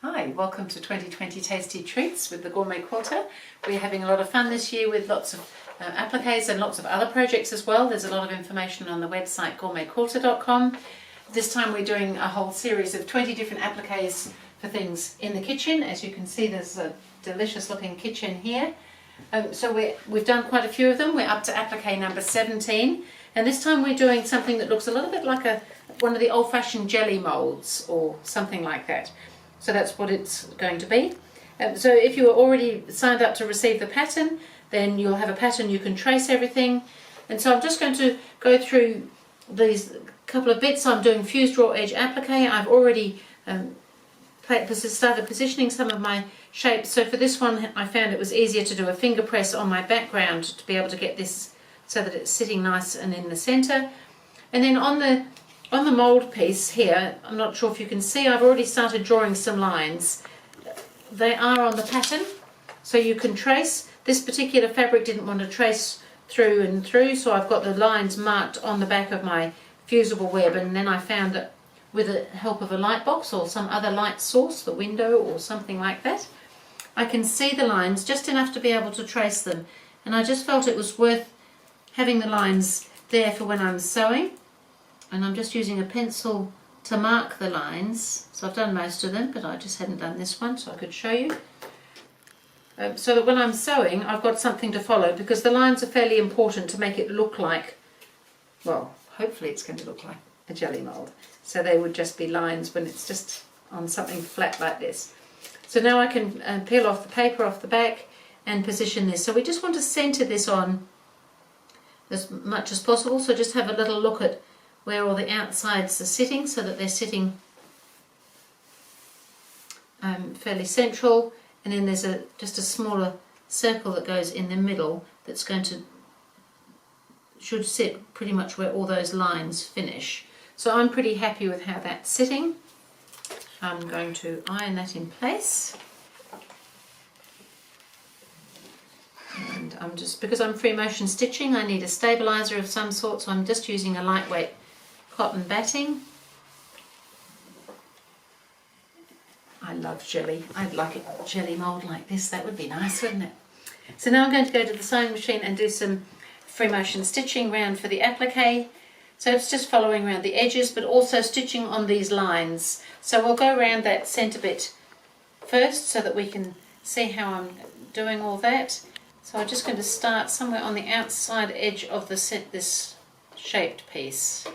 Hi, welcome to 2020 Tasty Treats with the GourmetQuilter. We're having a lot of fun this year with lots of appliques and lots of other projects as well. There's a lot of information on the website gourmetquilter.com. This time we're doing a whole series of 20 different appliques for things in the kitchen. As you can see, there's a delicious looking kitchen here. So we've done quite a few of them. We're up to applique number 17, and this time we're doing something that looks a little bit like one of the old-fashioned jelly molds or something like that. So that's what it's going to be. So if you are already signed up to receive the pattern, then you'll have a pattern you can trace everything. And so I'm just going to go through these couple of bits. I'm doing fused raw edge applique. I've already started positioning some of my shapes. So for this one I found it was easier to do a finger press on my background to be able to get this so that it's sitting nice and in the center. And then on the mold piece here, I'm not sure if you can see, I've already started drawing some lines. They are on the pattern, so you can trace. This particular fabric didn't want to trace through and through, so I've got the lines marked on the back of my fusible web, and then I found that with the help of a light box or some other light source, the window or something like that, I can see the lines just enough to be able to trace them. And I just felt it was worth having the lines there for when I'm sewing. And I'm just using a pencil to mark the lines. So I've done most of them, but I just hadn't done this one, so I could show you. So that when I'm sewing, I've got something to follow, because the lines are fairly important to make it look like, well, hopefully it's going to look like a jelly mold. So they would just be lines when it's just on something flat like this. So now I can peel off the paper off the back and position this. So we just want to center this on as much as possible. So just have a little look at where all the outsides are sitting, so that they're sitting fairly central, and then there's just a smaller circle that goes in the middle that's should sit pretty much where all those lines finish. So I'm pretty happy with how that's sitting. I'm going to iron that in place. And because I'm free motion stitching, I need a stabilizer of some sort, so I'm just using a lightweight cotton batting. I love jelly. I'd like a jelly mold like this. That would be nice, wouldn't it? So now I'm going to go to the sewing machine and do some free motion stitching round for the applique. So it's just following around the edges, but also stitching on these lines. So we'll go around that centre bit first so that we can see how I'm doing all that. So I'm just going to start somewhere on the outside edge of this shaped piece.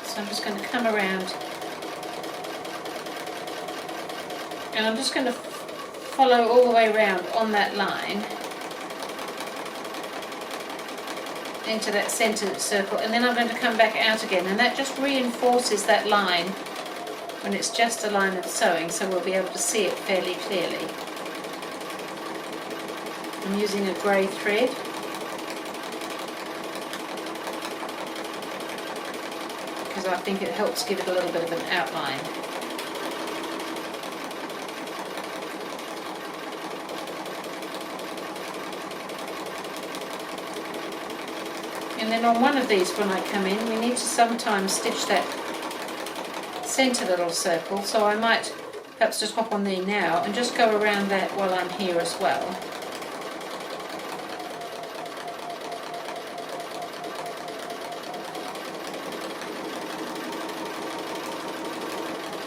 So I'm just going to come around, and I'm just going to follow all the way around on that line into that centre circle, and then I'm going to come back out again, and that just reinforces that line when it's just a line of sewing, so we'll be able to see it fairly clearly. I'm using a grey thread. Because I think it helps give it a little bit of an outline. And then on one of these, when I come in, we need to sometimes stitch that centre little circle, so I might perhaps just hop on there now and just go around that while I'm here as well.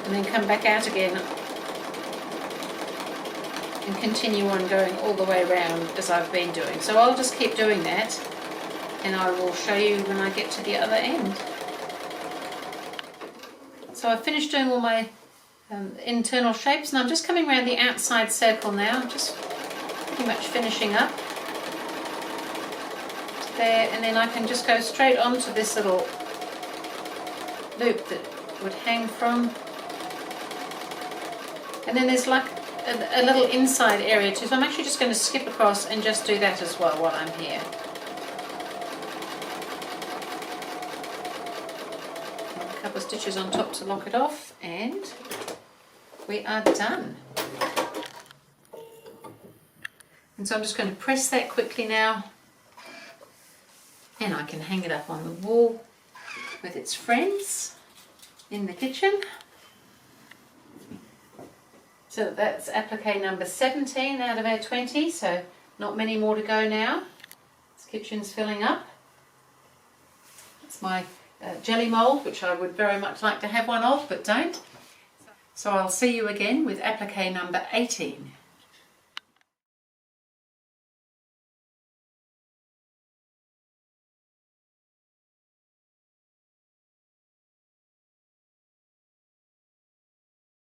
And then come back out again and continue on going all the way around as I've been doing. So I'll just keep doing that, and I will show you when I get to the other end. So I've finished doing all my internal shapes, and I'm just coming around the outside circle now. I'm just pretty much finishing up there, and then I can just go straight onto this little loop that would hang from. And then there's like a little inside area too, so I'm actually just going to skip across and just do that as well while I'm here. A couple of stitches on top to lock it off, and we are done. And so I'm just going to press that quickly now, and I can hang it up on the wall with its friends in the kitchen. So that's applique number 17 out of our 20, so not many more to go now. This kitchen's filling up. It's my jelly mould, which I would very much like to have one of, but don't. So I'll see you again with applique number 18.